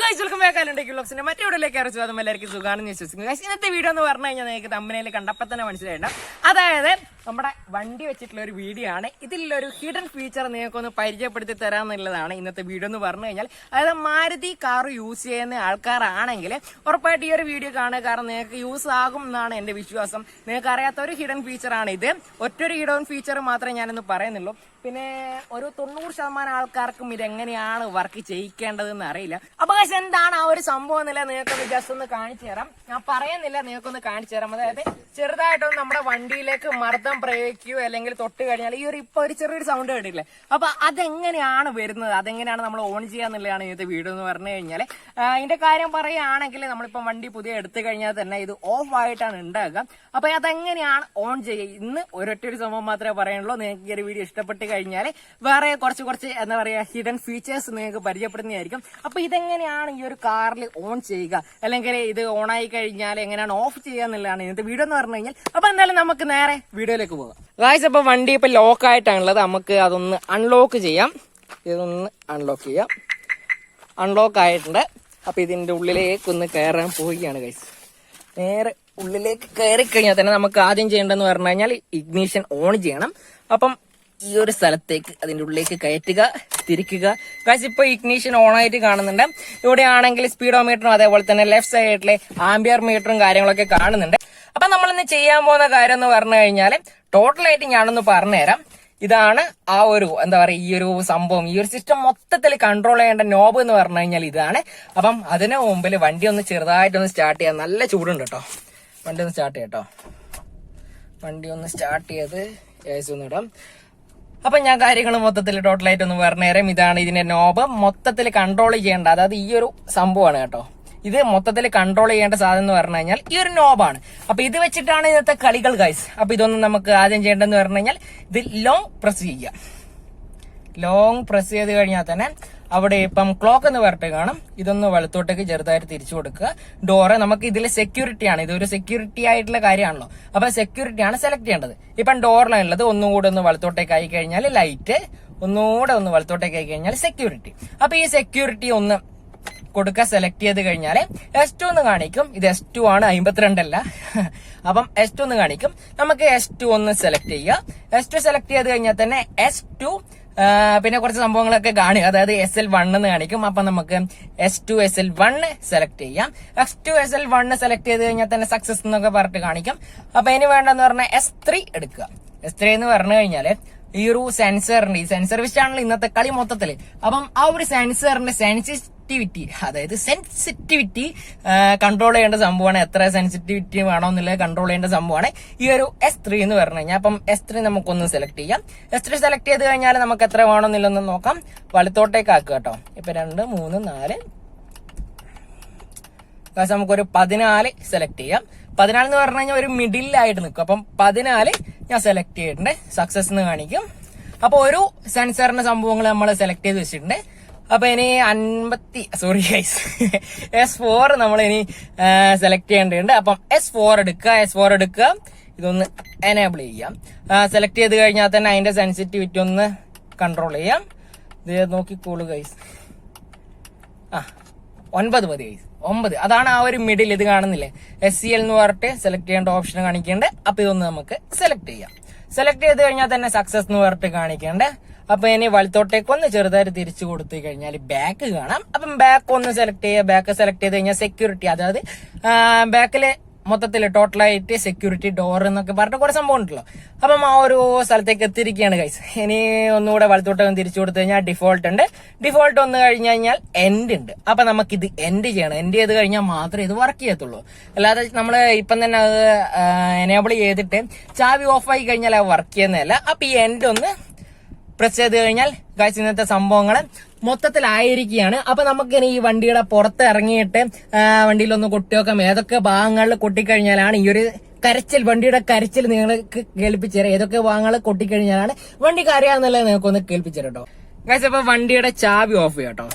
മറ്റെവിടെയൊക്കെ അറിയിച്ചു അതും എല്ലാവർക്കും സുഖാണെന്ന് വിശ്വസിക്കുന്നു. ഇന്നത്തെ വീഡിയോ എന്ന് പറഞ്ഞു കഴിഞ്ഞാൽ നിങ്ങൾക്ക് തമ്പനയിൽ കണ്ടപ്പോൾ തന്നെ മനസ്സിലായിട്ടുണ്ട്. അതായത് നമ്മുടെ വണ്ടി വെച്ചിട്ടുള്ള ഒരു വീഡിയോ ആണ്. ഇതിലൊരു ഹിഡൻ ഫീച്ചർ നിങ്ങൾക്കൊന്ന് പരിചയപ്പെടുത്തി തരാമെന്നുള്ളതാണ് ഇന്നത്തെ വീഡിയോ എന്ന് പറഞ്ഞു കഴിഞ്ഞാൽ. അതായത് മാരുതി കാർ യൂസ് ചെയ്യുന്ന ആൾക്കാരാണെങ്കിൽ ഉറപ്പായിട്ട് ഈ ഒരു വീഡിയോ കാണുക. കാരണം നിങ്ങൾക്ക് യൂസ് ആകും എന്നാണ് എന്റെ വിശ്വാസം. നിങ്ങൾക്ക് അറിയാത്ത ഒരു ഹിഡൻ ഫീച്ചറാണ് ഇത്. ഒറ്റൊരു ഹിഡൻ ഫീച്ചർ മാത്രമേ ഞാനൊന്ന് പറയുന്നുള്ളൂ. പിന്നെ ഒരു 90% ആൾക്കാർക്കും ഇതെങ്ങനെയാണ് വർക്ക് ചെയ്യിക്കേണ്ടതെന്ന് അറിയില്ല. അപ്പൊ എന്താണ് ആ ഒരു സംഭവം എന്നില്ല നിങ്ങൾക്കൊന്ന് ജസ്റ്റ് ഒന്ന് കാണിച്ചു തരാം. ഞാൻ പറയുന്നില്ല, നിങ്ങൾക്കൊന്ന് കാണിച്ചു തരാം. അതായത് ചെറുതായിട്ടൊന്ന് നമ്മുടെ വണ്ടിയിലേക്ക് മർദ്ദം പ്രയോഗിക്കുകയോ അല്ലെങ്കിൽ തൊട്ട് കഴിഞ്ഞാൽ ഈ ഒരു ഇപ്പൊ ഒരു ചെറിയൊരു സൗണ്ട് കേട്ടില്ലേ, അപ്പൊ അതെങ്ങനെയാണ് വരുന്നത്, അതെങ്ങനെയാണ് നമ്മൾ ഓൺ ചെയ്യാന്നുള്ളതാണ് ഇന്നത്തെ വീഡിയോ എന്ന് പറഞ്ഞു കഴിഞ്ഞാൽ. ഇതിന്റെ കാര്യം പറയുകയാണെങ്കിൽ നമ്മളിപ്പം വണ്ടി പുതിയ എടുത്തു കഴിഞ്ഞാൽ തന്നെ ഇത് ഓഫ് ആയിട്ടാണ് ഉണ്ടാകുക. അപ്പൊ അതെങ്ങനെയാണ് ഓൺ ചെയ്യുക ഇന്ന് ഒരൊറ്റൊരു സംഭവം മാത്രമേ പറയാനുള്ളൂ. നിങ്ങൾക്ക് ഈ ഒരു വീഡിയോ ഇഷ്ടപ്പെട്ട് കഴിഞ്ഞാൽ വേറെ കുറച്ച് എന്താ പറയാ ഹിഡൻ ഫീച്ചേഴ്സ് നിങ്ങൾക്ക് പരിചയപ്പെടുന്നതായിരിക്കും. അപ്പൊ ഇതെങ്ങനെയാണ് ഈ ഒരു കാറിൽ ഓൺ ചെയ്യുക, അല്ലെങ്കിൽ ഇത് ഓൺ ആയി കഴിഞ്ഞാൽ എങ്ങനെയാണ് ഓഫ് ചെയ്യുക എന്നുള്ളതാണ് ഇന്നത്തെ വീഡിയോ എന്ന് പറഞ്ഞു കഴിഞ്ഞാൽ. അപ്പൊ എന്തായാലും നമുക്ക് നേരെ വീഡിയോയിലേക്ക് പോകാം. ഗായ്സ്, അപ്പൊ വണ്ടി ഇപ്പൊ ലോക്ക് ആയിട്ടാണുള്ളത്. നമുക്ക് അതൊന്ന് അൺലോക്ക് ചെയ്യാം. ഇതൊന്ന് അൺലോക്ക് ചെയ്യാം. അൺലോക്ക് ആയിട്ടുണ്ട്. അപ്പൊ ഇതിന്റെ ഉള്ളിലേക്ക് ഒന്ന് കയറാൻ പോവുകയാണ് ഗൈസ്. നേരെ ഉള്ളിലേക്ക് കയറി കഴിഞ്ഞാൽ തന്നെ നമുക്ക് ആദ്യം ചെയ്യേണ്ടതെന്ന് പറഞ്ഞു കഴിഞ്ഞാൽ ഇഗ്നീഷൻ ഓൺ ചെയ്യണം. അപ്പം ഈ ഒരു സ്ഥലത്തേക്ക് അതിന്റെ ഉള്ളിലേക്ക് കയറ്റുക, തിരിക്കുക. ഗൈസ്, ഇപ്പൊ ഇഗ്നീഷൻ ഓൺ ആയിട്ട് കാണുന്നുണ്ട്. ഇവിടെ ആണെങ്കിൽ സ്പീഡോമീറ്ററും അതേപോലെ തന്നെ ലെഫ്റ്റ് സൈഡിലെ ആംബിയർ മീറ്ററും കാര്യങ്ങളൊക്കെ കാണുന്നുണ്ട്. അപ്പൊ നമ്മളിന്ന് ചെയ്യാൻ പോകുന്ന കാര്യം എന്ന് പറഞ്ഞു കഴിഞ്ഞാൽ ടോട്ടലായിട്ട് ഞാനൊന്ന് പറഞ്ഞുതരാം. ഇതാണ് ആ ഒരു എന്താ പറയാ ഈ ഒരു സംഭവം, ഈ ഒരു സിസ്റ്റം മൊത്തത്തിൽ കൺട്രോൾ ചെയ്യേണ്ട നോബ് എന്ന് പറഞ്ഞു കഴിഞ്ഞാൽ ഇതാണ്. അപ്പം അതിന് മുമ്പിൽ വണ്ടി ഒന്ന് ചെറുതായിട്ടൊന്ന് സ്റ്റാർട്ട് ചെയ്യാം. നല്ല ചൂടുണ്ട് കേട്ടോ. വണ്ടി ഒന്ന് സ്റ്റാർട്ട് ചെയ്യാം കേട്ടോ. വണ്ടി ഒന്ന് സ്റ്റാർട്ട് ചെയ്ത് ഏസ് ഒന്ന് ഇടാം. അപ്പൊ ഞാൻ കാര്യങ്ങൾ മൊത്തത്തിൽ ടോട്ടലായിട്ട് ഒന്ന് പറഞ്ഞുതരാം. ഇതാണ് ഇതിന്റെ നോബ്. മൊത്തത്തിൽ കൺട്രോൾ ചെയ്യേണ്ട, അതായത് ഈ ഒരു സംഭവമാണ് കേട്ടോ. ഇത് മൊത്തത്തിൽ കൺട്രോൾ ചെയ്യേണ്ട സാധനം എന്ന് പറഞ്ഞു കഴിഞ്ഞാൽ ഈ ഒരു നോബാണ്. അപ്പൊ ഇത് വെച്ചിട്ടാണ് ഇന്നത്തെ കളികൾ ഗൈസ്. അപ്പൊ ഇതൊന്നും നമുക്ക് ആദ്യം ചെയ്യേണ്ടതെന്ന് പറഞ്ഞു കഴിഞ്ഞാൽ ഇത് ലോങ് പ്രസ് ചെയ്യുക. ലോങ് പ്രസ് ചെയ്ത് കഴിഞ്ഞാൽ തന്നെ അവിടെ ഇപ്പം ക്ലോക്ക് എന്ന് പറഞ്ഞിട്ട് കാണും. ഇതൊന്ന് വലത്തോട്ടേക്ക് ചെറുതായിട്ട് തിരിച്ചു കൊടുക്കുക. ഡോറ് നമുക്ക് ഇതിൽ സെക്യൂരിറ്റി ആണ്, ഇതൊരു സെക്യൂരിറ്റി ആയിട്ടുള്ള കാര്യമാണല്ലോ. അപ്പൊ സെക്യൂരിറ്റി ആണ് സെലക്ട് ചെയ്യേണ്ടത്. ഇപ്പം ഡോറിലുള്ളത് ഒന്നുകൂടെ ഒന്ന് വലത്തോട്ടേക്ക് ആയി കഴിഞ്ഞാൽ ലൈറ്റ്, ഒന്നുകൂടെ ഒന്ന് വലത്തോട്ടേക്ക് ആയി കഴിഞ്ഞാൽ സെക്യൂരിറ്റി. അപ്പൊ ഈ സെക്യൂരിറ്റി ഒന്ന് കൊടുക്കുക. സെലക്ട് ചെയ്ത് കഴിഞ്ഞാൽ S2 എന്ന് കാണിക്കും. ഇത് S2 ആണ്, 52 അല്ല. അപ്പം S2 എന്ന് കാണിക്കും. നമുക്ക് S2 ഒന്ന് സെലക്ട് ചെയ്യുക. S2 സെലക്ട് ചെയ്ത് കഴിഞ്ഞാൽ തന്നെ S2 പിന്നെ കുറച്ച് സംഭവങ്ങളൊക്കെ കാണുക. അതായത് SL1 എന്ന് കാണിക്കും. അപ്പൊ നമുക്ക് S2 SL1 സെലക്ട് ചെയ്യാം. S2 SL1 സെലക്ട് ചെയ്ത് കഴിഞ്ഞാൽ തന്നെ സക്സസ് എന്നൊക്കെ പറഞ്ഞിട്ട് കാണിക്കും. അപ്പൊ ഇനി വേണ്ടെന്ന് പറഞ്ഞാൽ S3 എടുക്കുക. S3 എന്ന് പറഞ്ഞു കഴിഞ്ഞാല് ഈ ഒരു സെൻസറിന്റെ, ഈ സെൻസർ വെച്ചാണല്ലോ ഇന്നത്തെ കളി മൊത്തത്തില്. അപ്പം ആ ഒരു സെൻസറിന്റെ അതായത് സെൻസിറ്റിവിറ്റി കൺട്രോൾ ചെയ്യേണ്ട സംഭവമാണ്. എത്ര സെൻസിറ്റിവിറ്റി വേണോ എന്നുള്ളത് കൺട്രോൾ ചെയ്യേണ്ട സംഭവമാണ് ഈ ഒരു S3 എന്ന് പറഞ്ഞു കഴിഞ്ഞാൽ. അപ്പം S3 നമുക്കൊന്ന് സെലക്ട് ചെയ്യാം. S3 സെലക്ട് ചെയ്ത് കഴിഞ്ഞാൽ നമുക്ക് എത്ര വേണമെന്നില്ലെന്ന് നോക്കാം. വലത്തോട്ടേക്ക് ആക്കുക കേട്ടോ. ഇപ്പൊ 2, 3, 4 നമുക്കൊരു 14 സെലക്ട് ചെയ്യാം. 14 എന്ന് പറഞ്ഞു കഴിഞ്ഞാൽ ഒരു മിഡിലായിട്ട് നിൽക്കും. അപ്പം 14 ഞാൻ സെലക്ട് ചെയ്തിട്ടുണ്ട്. സക്സസ് എന്ന് കാണിക്കും. അപ്പൊ ഒരു സെൻസറിന്റെ സംഭവങ്ങൾ നമ്മൾ സെലക്ട് ചെയ്ത് വെച്ചിട്ടുണ്ട്. അപ്പൊ ഇനി S4 നമ്മൾ ഇനി സെലക്ട് ചെയ്യേണ്ടതുണ്ട്. അപ്പം S4 എടുക്കുക. ഇതൊന്ന് എനേബിൾ ചെയ്യാം. സെലക്ട് ചെയ്ത് കഴിഞ്ഞാൽ തന്നെ അതിന്റെ സെൻസിറ്റിവിറ്റി ഒന്ന് കൺട്രോൾ ചെയ്യാം. ഇത് നോക്കിക്കോളൂ ഗൈസ്. 9 മതി ഗൈസ്. 9 അതാണ് ആ ഒരു മിഡിൽ. ഇത് കാണുന്നില്ലേ, SCL എന്ന് പറഞ്ഞിട്ട് സെലക്ട് ചെയ്യേണ്ട ഓപ്ഷൻ കാണിക്കേണ്ടത്. അപ്പൊ ഇതൊന്ന് നമുക്ക് സെലക്ട് ചെയ്യാം. സെലക്ട് ചെയ്ത് കഴിഞ്ഞാൽ തന്നെ സക്സസ് എന്ന് പറഞ്ഞിട്ട് കാണിക്കേണ്ടത്. അപ്പൊ ഇനി വലത്തോട്ടേക്ക് ഒന്ന് ചെറുതായിട്ട് തിരിച്ചു കൊടുത്തു കഴിഞ്ഞാൽ ബാക്ക് കാണാം. അപ്പം ബാക്ക് ഒന്ന് സെലക്ട് ചെയ്യുക. ബാക്ക് സെലക്ട് ചെയ്ത് കഴിഞ്ഞാൽ സെക്യൂരിറ്റി, അതായത് ബാക്കില് മൊത്തത്തിൽ ടോട്ടലായിട്ട് സെക്യൂരിറ്റി ഡോർ എന്നൊക്കെ പറഞ്ഞിട്ട് കുറെ സംഭവം ഉണ്ടല്ലോ. അപ്പം ആ ഒരു സ്ഥലത്തേക്ക് എത്തിയിരിക്കുകയാണ് ഗൈസ്. ഇനി ഒന്നുകൂടെ വലത്തോട്ടൊക്കെ തിരിച്ചു കൊടുത്തു കഴിഞ്ഞാൽ ഡിഫോൾട്ട് ഉണ്ട്. ഡിഫോൾട്ട് വന്നു കഴിഞ്ഞു കഴിഞ്ഞാൽ എൻഡ് ഉണ്ട്. അപ്പൊ നമുക്കിത് എൻഡ് ചെയ്യണം. എൻഡ് ചെയ്ത് കഴിഞ്ഞാൽ മാത്രമേ ഇത് വർക്ക് ചെയ്യത്തുള്ളൂ. അല്ലാതെ നമ്മൾ ഇപ്പം തന്നെ അത് എനേബിൾ ചെയ്തിട്ട് ചാവി ഓഫ് ആയി കഴിഞ്ഞാൽ അത് വർക്ക് ചെയ്യുന്നതല്ല. അപ്പൊ ഈ എൻഡ് ഒന്ന് പ്രസ് ചെയ്ത് കഴിഞ്ഞാൽ ഗൈസ് ഇന്നത്തെ സംഭവങ്ങൾ മൊത്തത്തിലായിരിക്കുകയാണ്. അപ്പൊ നമുക്കിനി ഈ വണ്ടിയുടെ പുറത്ത് ഇറങ്ങിയിട്ട് വണ്ടിയിലൊന്ന് കൊട്ടിവെക്കാം. ഏതൊക്കെ ഭാഗങ്ങളിൽ കൊട്ടിക്കഴിഞ്ഞാലാണ് ഈ ഒരു കരച്ചിൽ, വണ്ടിയുടെ കരച്ചിൽ നിങ്ങൾക്ക് കേൾപ്പിച്ചുതരാം. ഏതൊക്കെ ഭാഗങ്ങൾ കൊട്ടിക്കഴിഞ്ഞാലാണ് വണ്ടി കരയാന്നുള്ളത് നിങ്ങൾക്കൊന്ന് കേൾപ്പിച്ചുതരാം കേട്ടോ. ഗൈസ്, അപ്പൊ വണ്ടിയുടെ ചാവി ഓഫ് ചെയ്യാം കേട്ടോ.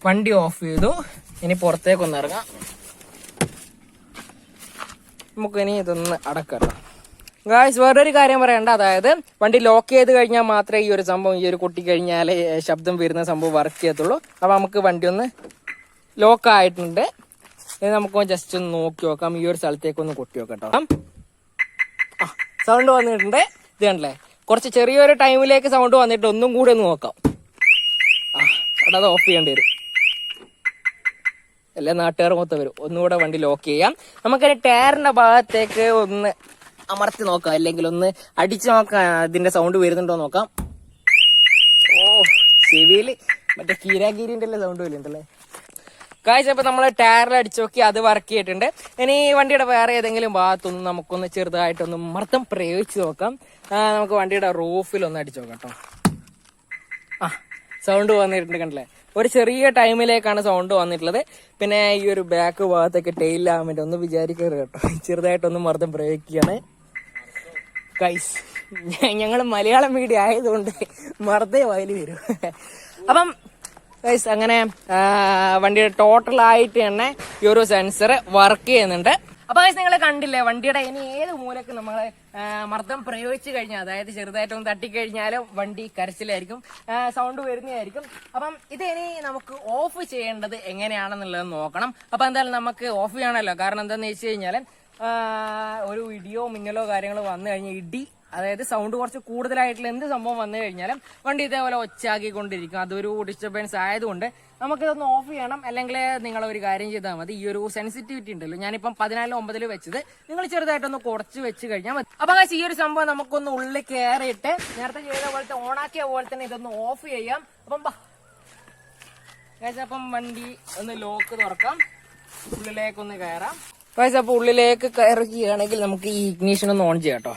വണ്ടി ഓഫ് ചെയ്തു. ഇനി പുറത്തേക്കൊന്ന് ഇറങ്ങാം. നമുക്കിനി ഇതൊന്ന് അടക്കാം. ഗായ്സ് വേറൊരു കാര്യം പറയണ്ട, അതായത് വണ്ടി ലോക്ക് ചെയ്ത് കഴിഞ്ഞാൽ മാത്രമേ ഈ ഒരു സംഭവം ഈ ഒരു കൊട്ടി കഴിഞ്ഞാൽ ശബ്ദം വരുന്ന സംഭവം വർക്ക് ചെയ്യത്തുള്ളൂ. അപ്പൊ നമുക്ക് വണ്ടി ഒന്ന് ലോക്ക് ആയിട്ടുണ്ട്. ഇത് നമുക്ക് ജസ്റ്റ് ഒന്ന് നോക്കി നോക്കാം. ഈ ഒരു സ്ഥലത്തേക്ക് ഒന്ന് കൊട്ടി നോക്കട്ടോ. സൗണ്ട് വന്നിട്ടുണ്ട്. ഇത് കണ്ടല്ലേ, കുറച്ച് ചെറിയൊരു ടൈമിലേക്ക് സൗണ്ട് വന്നിട്ട് ഒന്നും കൂടി ഒന്ന് നോക്കാം. അവിടെ അത് ഓഫ് ചെയ്യേണ്ടി വരും, എല്ലാ നാട്ടുകാർ മൊത്തം വരും. ഒന്നുകൂടെ വണ്ടി ലോക്ക് ചെയ്യാം. നമുക്കൊരു ടയറിന്റെ ഭാഗത്തേക്ക് ഒന്ന് അമർത്തി നോക്കാം, അല്ലെങ്കിൽ ഒന്ന് അടിച്ചു നോക്കാം ഇതിന്റെ സൗണ്ട് വരുന്നുണ്ടോ നോക്കാം. ചെവിയില് മറ്റേ കീരാഗിരിന്റെ സൗണ്ട് വരുന്നുണ്ടല്ലേ ഗായ്സ്. അപ്പൊ നമ്മള് ടയറിൽ അടിച്ചു നോക്കി, അത് വർക്ക് ചെയ്തിട്ടുണ്ട്. ഇനി വണ്ടിയുടെ വേറെ ഏതെങ്കിലും ഭാഗത്തൊന്ന് നമുക്കൊന്ന് ചെറുതായിട്ടൊന്ന് മർദ്ദം പ്രയോഗിച്ച് നോക്കാം. നമുക്ക് വണ്ടിയുടെ റൂഫിലൊന്ന് അടിച്ചു നോക്കാം കേട്ടോ. സൗണ്ട് വന്നിട്ടുണ്ട് കണ്ടില്ലേ, ഒരു ചെറിയ ടൈമിലേക്കാണ് സൗണ്ട് വന്നിട്ടുള്ളത്. പിന്നെ ഈ ഒരു ബാക്ക് ഭാഗത്തൊക്കെ ടെയിലാകാൻ വേണ്ടി ഒന്ന് വിചാരിക്കരുത് കേട്ടോ, ചെറുതായിട്ടൊന്ന് മർദ്ദം പ്രയോഗിക്കുകയാണ് ഗൈസ്. ഞങ്ങൾ മലയാളം മീഡിയ ആയതുകൊണ്ട് മർദ്ദേ വായിൽ വരും. അപ്പം ഗൈസ് അങ്ങനെ വണ്ടിയുടെ ടോട്ടലായിട്ട് തന്നെ ഈ ഒരു സെൻസർ വർക്ക് ചെയ്യുന്നുണ്ട്. അപ്പൊ ഗൈസ് നിങ്ങൾ കണ്ടില്ലേ, വണ്ടിയുടെ ഇനി ഏത് മൂലക്ക് നമ്മൾ മർദ്ദം പ്രയോഗിച്ചു കഴിഞ്ഞാൽ, അതായത് ചെറുതായിട്ടൊന്ന് തട്ടിക്കഴിഞ്ഞാലും വണ്ടി കരച്ചിലായിരിക്കും, സൗണ്ട് വരുന്നതായിരിക്കും. അപ്പം ഇത് ഇനി നമുക്ക് ഓഫ് ചെയ്യേണ്ടത് എങ്ങനെയാണെന്നുള്ളത് നോക്കണം. അപ്പൊ എന്തായാലും നമുക്ക് ഓഫ് ചെയ്യണമല്ലോ. കാരണം എന്താന്ന് വെച്ച് കഴിഞ്ഞാല് ഒരു ഇടിയോ മിന്നലോ കാര്യങ്ങളോ വന്നു കഴിഞ്ഞാൽ, ഇടി അതായത് സൗണ്ട് കുറച്ച് കൂടുതലായിട്ടുള്ള എന്ത് സംഭവം വന്നു കഴിഞ്ഞാലും വണ്ടി ഇതേപോലെ ഒച്ചാക്കിക്കൊണ്ടിരിക്കും. അതൊരു ഡിസ്റ്റർബൻസ് ആയതുകൊണ്ട് നമുക്കിതൊന്ന് ഓഫ് ചെയ്യണം. അല്ലെങ്കിൽ നിങ്ങൾ ഒരു കാര്യം ചെയ്താൽ മതി, ഈ ഒരു സെൻസിറ്റിവിറ്റി ഉണ്ടല്ലോ, ഞാനിപ്പം 14:9 വെച്ചത്, നിങ്ങൾ ചെറുതായിട്ടൊന്ന് കുറച്ച് വെച്ച് കഴിഞ്ഞാൽ മതി. അപ്പൊ ഈ ഒരു സംഭവം നമുക്കൊന്ന് ഉള്ളിൽ കയറിയിട്ട് നേരത്തെ ചെയ്ത പോലത്തെ ഓണാക്കിയ പോലെ തന്നെ ഇതൊന്ന് ഓഫ് ചെയ്യാം. അപ്പം വണ്ടി ഒന്ന് ലോക്ക് തുറക്കാം, ഉള്ളിലേക്കൊന്ന് കയറാം. അപ്പൊ ഉള്ളിലേക്ക് കയറുകയാണെങ്കിൽ നമുക്ക് ഈ ഇഗ്നീഷൻ ഒന്ന് ഓൺ ചെയ്യാം കേട്ടോ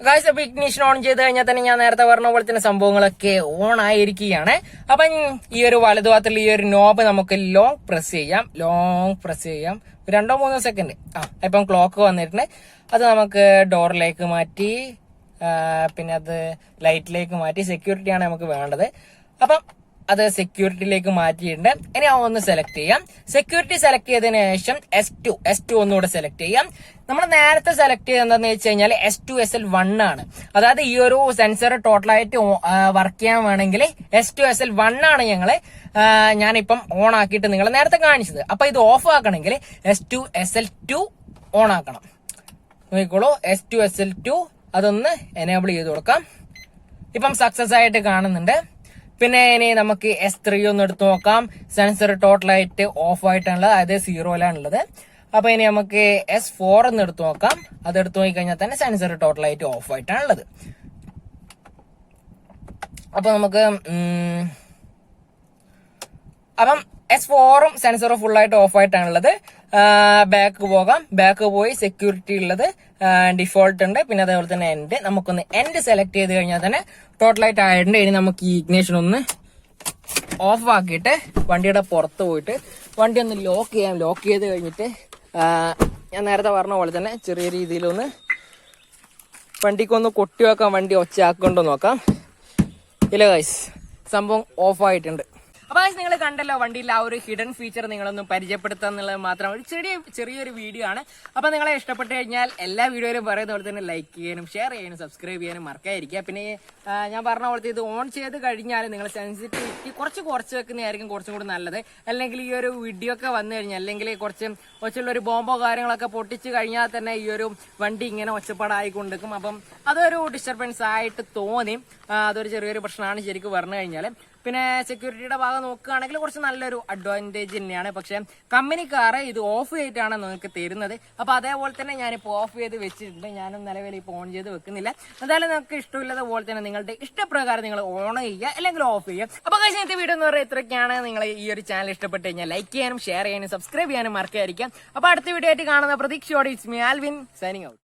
ഗായ്സ്. അപ്പൊ ഇഗ്നീഷൻ ഓൺ ചെയ്ത് കഴിഞ്ഞാൽ തന്നെ ഞാൻ നേരത്തെ പറഞ്ഞ പോലെ തന്നെ സംഭവങ്ങളൊക്കെ ഓൺ ആയിരിക്കുകയാണ്. അപ്പം ഈ ഒരു വലതുഭാഗത്തുള്ള ഈ ഒരു നോബ് നമുക്ക് ലോങ് പ്രസ് ചെയ്യാം. 2-3 സെക്കൻഡ്. ഇപ്പം ക്ലോക്ക് വന്നിട്ടുണ്ട്. അത് നമുക്ക് ഡോറിലേക്ക് മാറ്റി, പിന്നെ അത് ലൈറ്റിലേക്ക് മാറ്റി, സെക്യൂരിറ്റിയാണ് നമുക്ക് വേണ്ടത്. അപ്പം അത് സെക്യൂരിറ്റിയിലേക്ക് മാറ്റിയിട്ടുണ്ട്. ഇനി ഒന്ന് സെലക്ട് ചെയ്യാം. സെക്യൂരിറ്റി സെലക്ട് ചെയ്തതിനു ശേഷം S2 ഒന്നുകൂടെ സെലക്ട് ചെയ്യാം. നമ്മൾ നേരത്തെ സെലക്ട് ചെയ്ത് എന്താണെന്ന് വെച്ച് കഴിഞ്ഞാൽ S2SL1 ആണ്. അതായത് ഈ ഒരു സെൻസർ ടോട്ടലായിട്ട് വർക്ക് ചെയ്യാൻ വേണമെങ്കിൽ S2SL1 ആണ് ഞാനിപ്പം ഓൺ ആക്കിയിട്ട് നിങ്ങളെ നേരത്തെ കാണിച്ചത്. അപ്പൊ ഇത് ഓഫ് ആക്കണമെങ്കിൽ S2SL2 ഓൺ ആക്കണം. നോക്കിക്കോളൂ, S2SL2 അതൊന്ന് എനേബിൾ ചെയ്ത് കൊടുക്കാം. ഇപ്പം സക്സസ് ആയിട്ട് കാണുന്നുണ്ട്. പിന്നെ ഇനി നമുക്ക് S3 ഒന്ന് എടുത്ത് നോക്കാം. സെൻസർ ടോട്ടലായിട്ട് ഓഫ് ആയിട്ടാണുള്ളത്, അതായത് 0-ലാണുള്ളത്. അപ്പൊ ഇനി നമുക്ക് S4 ഒന്ന് എടുത്ത് നോക്കാം. അത് എടുത്തു നോക്കിക്കഴിഞ്ഞാൽ തന്നെ സെൻസർ ടോട്ടലായിട്ട് ഓഫ് ആയിട്ടാണുള്ളത്. അപ്പൊ നമുക്ക് അപ്പം S4ഉം സെൻസറും ഫുള്ളായിട്ട് ഓഫ് ആയിട്ടാണുള്ളത്. ബാക്ക് പോകാം. ബാക്ക് പോയി സെക്യൂരിറ്റി ഉള്ളത് ഡിഫോൾട്ട് ഉണ്ട്, പിന്നെ അതേപോലെ തന്നെ എൻഡ്. നമുക്കൊന്ന് എൻഡ് സെലക്ട് ചെയ്ത് കഴിഞ്ഞാൽ തന്നെ ടോട്ടലായിട്ട് ആയിട്ടുണ്ട്. ഇനി നമുക്ക് ഈ ഇഗ്നേഷൻ ഒന്ന് ഓഫ് ആക്കിയിട്ട് വണ്ടിയുടെ പുറത്ത് പോയിട്ട് വണ്ടി ഒന്ന് ലോക്ക് ചെയ്യാം. ലോക്ക് ചെയ്ത് കഴിഞ്ഞിട്ട് ഞാൻ നേരത്തെ പറഞ്ഞ പോലെ തന്നെ ചെറിയ രീതിയിലൊന്ന് വണ്ടിക്കൊന്ന് കൊട്ടി വെക്കാം, വണ്ടി ഒച്ചയാക്കൊണ്ടോ നോക്കാം. ഇല്ല ഗൈസ്, സംഭവം ഓഫ് ആയിട്ടുണ്ട്. അപ്പൊ നിങ്ങൾ കണ്ടല്ലോ വണ്ടിയിൽ ആ ഒരു ഹിഡൻ ഫീച്ചർ നിങ്ങളൊന്നും പരിചയപ്പെടുത്തുക എന്നുള്ളത് മാത്രം ഒരു ചെറിയൊരു വീഡിയോ ആണ്. അപ്പൊ നിങ്ങളെ ഇഷ്ടപ്പെട്ട് കഴിഞ്ഞാൽ എല്ലാ വീഡിയോയിലും പറയുന്ന പോലെ തന്നെ ലൈക്ക് ചെയ്യാനും ഷെയർ ചെയ്യാനും സബ്സ്ക്രൈബ് ചെയ്യാനും മറക്കാതിരിക്കുക. പിന്നെ ഞാൻ പറഞ്ഞ പോലത്തെ ഇത് ഓൺ ചെയ്ത് കഴിഞ്ഞാൽ നിങ്ങൾ സെൻസിറ്റിവിറ്റി കുറച്ച് വെക്കുന്നതായിരിക്കും കുറച്ചും കൂടി നല്ലത്. അല്ലെങ്കിൽ ഈ ഒരു വീഡിയോ ഒക്കെ വന്നു കഴിഞ്ഞാൽ, അല്ലെങ്കിൽ കുറച്ചുള്ള ഒരു ബോംബോ കാര്യങ്ങളൊക്കെ പൊട്ടിച്ച് കഴിഞ്ഞാൽ തന്നെ ഈ ഒരു വണ്ടി ഇങ്ങനെ ഒച്ചപ്പാടായിക്കൊണ്ടിരിക്കും. അപ്പം അതൊരു ഡിസ്റ്റർബൻസ് ആയിട്ട് തോന്നി. അതൊരു ചെറിയൊരു പ്രശ്നമാണ് ശരിക്കും പറഞ്ഞു കഴിഞ്ഞാൽ. പിന്നെ സെക്യൂരിറ്റിയുടെ ഭാഗം നോക്കുകയാണെങ്കിൽ കുറച്ച് നല്ലൊരു അഡ്വാൻറ്റേജ് തന്നെയാണ്. പക്ഷെ കമ്പനിക്കാർ ഇത് ഓഫ് ചെയ്തിട്ടാണ് നിങ്ങൾക്ക് തരുന്നത്. അപ്പൊ അതേപോലെ തന്നെ ഞാനിപ്പോൾ ഓഫ് ചെയ്ത് വെച്ചിട്ടുണ്ട്. ഞാനും നിലവിൽ ഇപ്പോൾ ഓൺ ചെയ്ത് വെക്കുന്നില്ല. എന്തായാലും നിങ്ങൾക്ക് ഇഷ്ടമില്ലാത്ത പോലെ തന്നെ നിങ്ങളുടെ ഇഷ്ടപ്രകാരം നിങ്ങൾ ഓൺ ചെയ്യുക അല്ലെങ്കിൽ ഓഫ് ചെയ്യുക. അപ്പൊ കഴിഞ്ഞ വീഡിയോ എന്ന് പറയുന്നത് ഇത്രയൊക്കെയാണ്. നിങ്ങൾ ഈ ഒരു ചാനൽ ഇഷ്ടപ്പെട്ട് കഴിഞ്ഞാൽ ലൈക്ക് ചെയ്യാനും ഷെയർ ചെയ്യാനും സബ്സ്ക്രൈബ് ചെയ്യാനും മറക്കാതിരിക്കാം. അപ്പൊ അടുത്ത വീഡിയോ ആയിട്ട് കാണുന്ന പ്രതീക്ഷയോടെ it's me Alvin signing out.